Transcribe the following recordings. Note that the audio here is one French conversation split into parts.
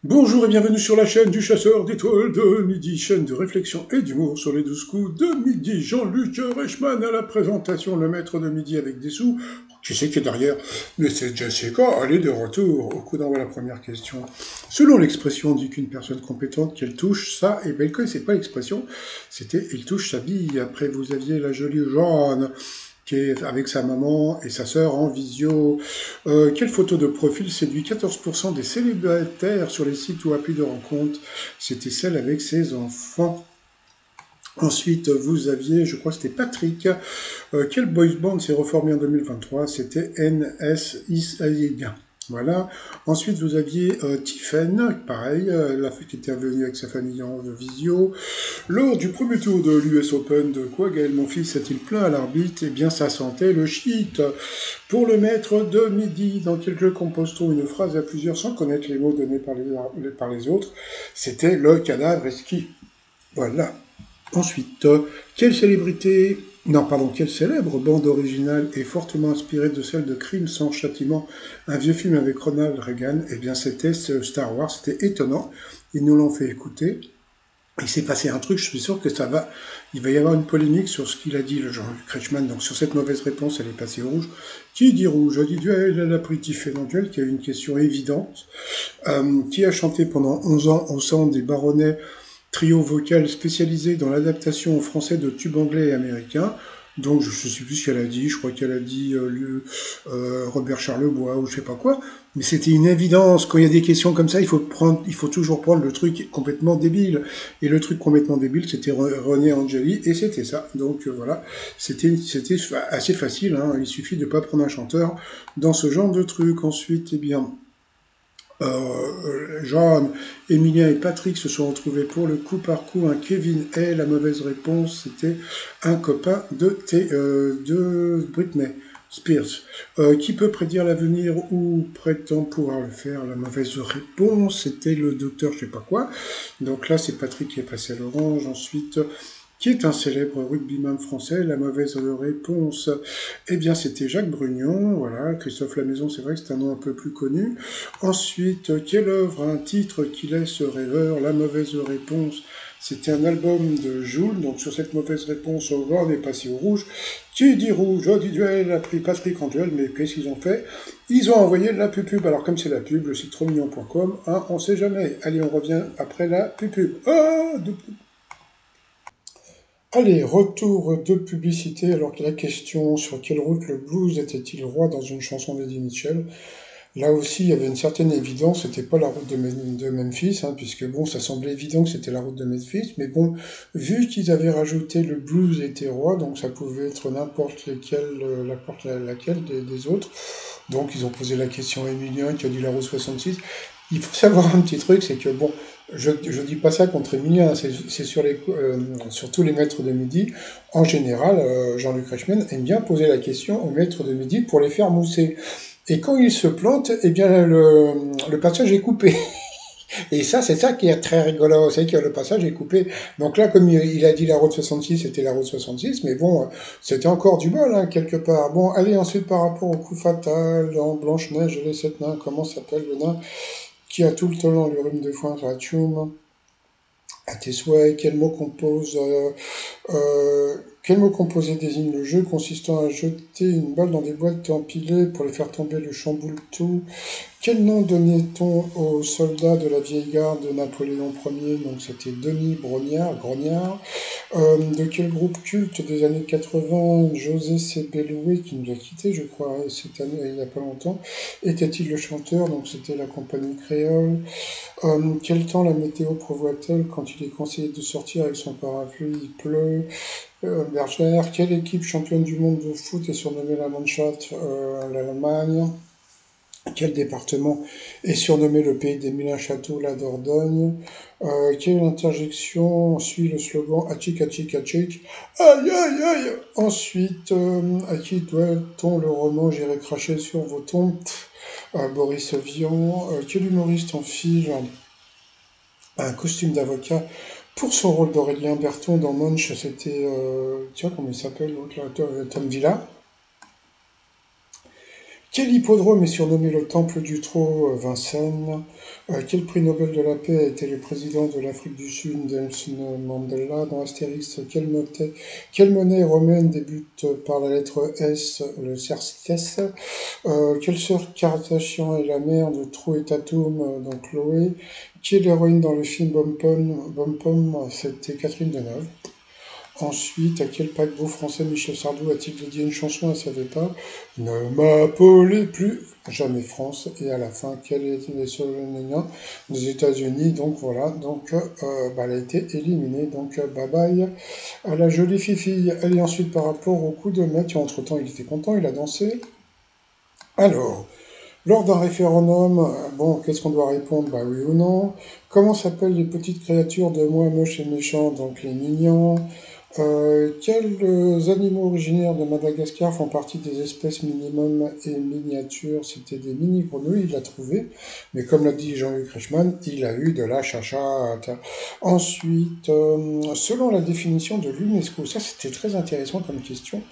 Bonjour et bienvenue sur la chaîne du chasseur d'étoiles de midi, chaîne de réflexion et d'humour sur les 12 coups de midi. Jean-Luc Reichmann à la présentation, le maître de midi avec des sous. Qui c'est qui est derrière? Mais c'est Jessica, elle est de retour. Au coup d'envoi la première question. Selon l'expression, on dit qu'une personne compétente, qu'elle touche ça, et ben elle connaissait pas l'expression, c'était il touche sa bille. Après vous aviez la jolie Jeanne, qui est avec sa maman et sa sœur en visio. Quelle photo de profil séduit 14% des célibataires sur les sites ou applis de rencontre? C'était celle avec ses enfants. Ensuite, vous aviez, je crois que c'était Patrick. Quel boys band s'est reformé en 2023? C'était NSI. Voilà. Ensuite, vous aviez Tiffen, pareil, qui était venue avec sa famille en visio. Lors du premier tour de l'US Open, de quoi Gaël Monfils a-t-il plaint à l'arbitre? Eh bien, ça sentait le shit. Pour le maître de midi, dans quel jeu compose-t-on une phrase à plusieurs sans connaître les mots donnés par les autres? C'était le cadavre esquis. Voilà. Ensuite, quelle célébrité, non, pardon, quelle célèbre bande originale est fortement inspirée de celle de Crime sans châtiment, un vieux film avec Ronald Reagan? Eh bien, c'était Star Wars, c'était étonnant. Ils nous l'ont fait écouter. Il s'est passé un truc, je suis sûr que il va y avoir une polémique sur ce qu'il a dit, le Jean-Luc Reichmann. Donc sur cette mauvaise réponse, elle est passée au rouge. Qui dit rouge? A dit duel, elle a pris Tiffen duel, qui a eu une question évidente. Qui a chanté pendant 11 ans au sein des Baronnets, trio vocal spécialisé dans l'adaptation en français de tubes anglais et américains. Donc je ne sais plus ce qu'elle a dit, je crois qu'elle a dit Robert Charlebois ou je sais pas quoi, mais c'était une évidence. Quand il y a des questions comme ça, il faut toujours prendre le truc complètement débile. Et le truc complètement débile, c'était René Angeli, et c'était ça. Donc voilà, c'était assez facile, hein. Il suffit de pas prendre un chanteur dans ce genre de truc. Ensuite, eh bien, Jean, Emilien et Patrick se sont retrouvés pour le coup par coup. Un Kevin est la mauvaise réponse, c'était un copain de Britney Spears. Qui peut prédire l'avenir ou prétend pouvoir le faire? La mauvaise réponse, c'était le docteur je sais pas quoi. Donc là, c'est Patrick qui est passé à l'orange. Ensuite, qui est un célèbre rugbyman français? La mauvaise réponse, eh bien, c'était Jacques Brugnon. Voilà, Christophe Lamaison, c'est vrai que c'est un nom un peu plus connu. Ensuite, quelle œuvre, un titre qui laisse rêveur? La mauvaise réponse, c'était un album de Joule. Donc sur cette mauvaise réponse, on est passé au rouge. Qui dit rouge? Oh, dit duel, a pris Patrick en duel, mais qu'est-ce qu'ils ont fait? Ils ont envoyé de la pub. Alors comme c'est la pub, le site trotsmignon.com, hein, on sait jamais. Allez, on revient après la pub. Ah, Allez, retour de publicité, alors que la question sur quelle route le blues était-il roi dans une chanson d'Eddie Mitchell. Là aussi, il y avait une certaine évidence, c'était pas la route de Memphis, hein, puisque bon, ça semblait évident que c'était la route de Memphis, mais bon, vu qu'ils avaient rajouté le blues était roi, donc ça pouvait être n'importe laquelle des autres. Donc ils ont posé la question à Emilien qui a dit la route 66. Il faut savoir un petit truc, c'est que bon, je dis pas ça contre Emilien, hein, c'est sur tous les maîtres de midi. En général, Jean-Luc Reichmann aime bien poser la question aux maîtres de midi pour les faire mousser. Et quand il se plante, eh bien le passage est coupé. Et ça, c'est ça qui est très rigolo, c'est que le passage est coupé. Donc là, comme il a dit la route 66, c'était la route 66, mais bon, c'était encore du bol, hein, quelque part. Bon, allez, ensuite, par rapport au coup fatal, dans Blanche-Neige et les sept nains, comment s'appelle le nain qui a tout le temps le rhume de foin, Ratium, à tes souhaits, quel mot composé désigne le jeu consistant à jeter une balle dans des boîtes empilées pour les faire tomber le chamboule-tout? Quel nom donnait-on aux soldats de la vieille garde de Napoléon Ier? Donc c'était Denis Grognard. De quel groupe culte des années 80 José C. Belloué, qui nous a quittés, je crois, cette année, il n'y a pas longtemps, était-il le chanteur? Donc c'était la compagnie créole. Quel temps la météo prévoit-elle quand il est conseillé de sortir avec son parapluie? Il pleut. Bergère, quelle équipe championne du monde de foot est surnommée la Mannschaft? L'Allemagne. Quel département est surnommé le pays des mille châteaux, la Dordogne? Quelle interjection suit le slogan Hachik Hachik Hachik? Aïe aïe aïe! Ensuite, à qui doit-on le roman J'irai cracher sur vos tombes? Boris Vian. Quel humoriste enfile un costume d'avocat pour son rôle d'Aurélien Berton dans Munch? C'était, tiens, comment il s'appelle l'autre là, Tom Villa. Quel hippodrome est surnommé le Temple du Trot, Vincennes? Quel prix Nobel de la paix a été le président de l'Afrique du Sud, Nelson Mandela? Dans Astérix, quelle monnaie romaine débute par la lettre S, le cerces? Quelle sœur Kardashian est la mère de Trou et Tatum, donc Chloé? Qui est l'héroïne dans le film Bom Pom? Bom Pom, c'était Catherine Deneuve. Ensuite, à quel paquebot français Michel Sardou a-t-il dédié une chanson? Elle ne savait pas. Ne m'appelez plus jamais France. Et à la fin, quel est le solennel des États-Unis? Donc voilà, donc elle a été éliminée. Donc bye bye à la jolie Fifi. Et ensuite, par rapport au coup de maître, entre-temps, il était content, il a dansé. Alors, lors d'un référendum, bon, qu'est-ce qu'on doit répondre? Bah oui ou non. Comment s'appellent les petites créatures de moi moche et méchant? Donc les mignons. Quels animaux originaires de Madagascar font partie des espèces minimum et miniatures? C'était des mini-grenouilles, il l'a trouvé, mais comme l'a dit Jean-Luc Reichmann, il a eu de la chachate. Ensuite, selon la définition de l'UNESCO, ça c'était très intéressant comme question,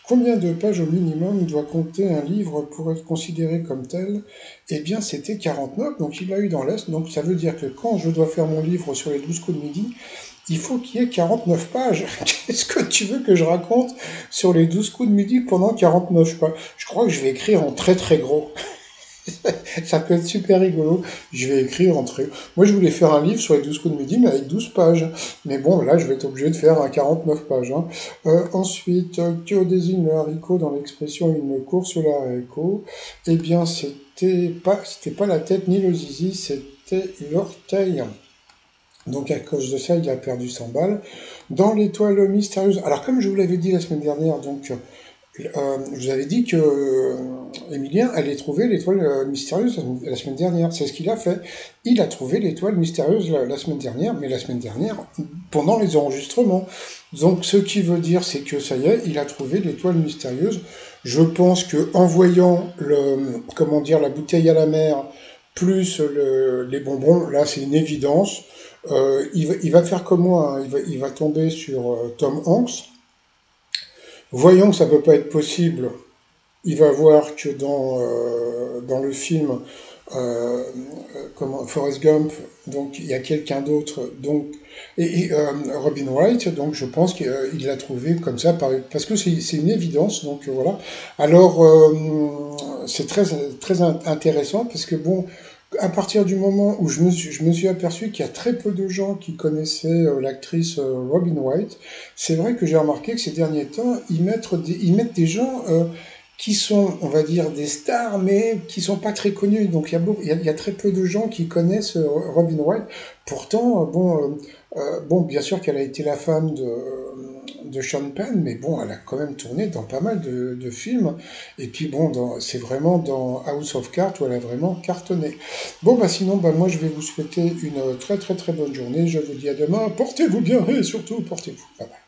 combien de pages au minimum doit compter un livre pour être considéré comme tel? Eh bien c'était 49, donc il l'a eu dans l'Est, donc ça veut dire que quand je dois faire mon livre sur les 12 coups de midi, il faut qu'il y ait 49 pages. Qu'est-ce que tu veux que je raconte sur les 12 coups de midi pendant 49 pages? Je crois que je vais écrire en très très gros. Ça peut être super rigolo. Je vais écrire en très... Moi, je voulais faire un livre sur les 12 coups de midi, mais avec 12 pages. Mais bon, là, je vais être obligé de faire un 49 pages. Hein. Ensuite, que désigne le haricot dans l'expression une course sur le haricot? Eh bien, c'était pas la tête ni le zizi, c'était l'orteil. Donc à cause de ça, il a perdu 100 balles. Dans l'étoile mystérieuse, alors comme je vous l'avais dit la semaine dernière, donc je vous avais dit que Emilien allait trouver l'étoile mystérieuse la semaine dernière. C'est ce qu'il a fait. Il a trouvé l'étoile mystérieuse la semaine dernière, mais la semaine dernière, pendant les enregistrements. Donc ce qui veut dire, c'est que ça y est, il a trouvé l'étoile mystérieuse. Je pense que en voyant la bouteille à la mer, plus les bonbons, là c'est une évidence. Il va faire comme moi, hein. Il va tomber sur Tom Hanks. Voyant que ça ne peut pas être possible, il va voir que dans le film Forrest Gump, donc il y a quelqu'un d'autre, donc Robin Wright, donc je pense qu'il l'a trouvé comme ça parce que c'est une évidence, donc voilà. Alors c'est très très intéressant parce que bon, à partir du moment où je me suis aperçu qu'il y a très peu de gens qui connaissaient l'actrice Robin Wright, c'est vrai que j'ai remarqué que ces derniers temps, ils mettent des gens qui sont, on va dire, des stars, mais qui sont pas très connus. Donc il y a très peu de gens qui connaissent Robin Wright. Pourtant, bon, bien sûr qu'elle a été la femme de Sean Penn, mais bon, elle a quand même tourné dans pas mal de films. Et puis bon, c'est vraiment dans House of Cards où elle a vraiment cartonné. Bon, bah sinon, bah moi je vais vous souhaiter une très très très bonne journée. Je vous dis à demain. Portez-vous bien et surtout portez-vous. Bye bye.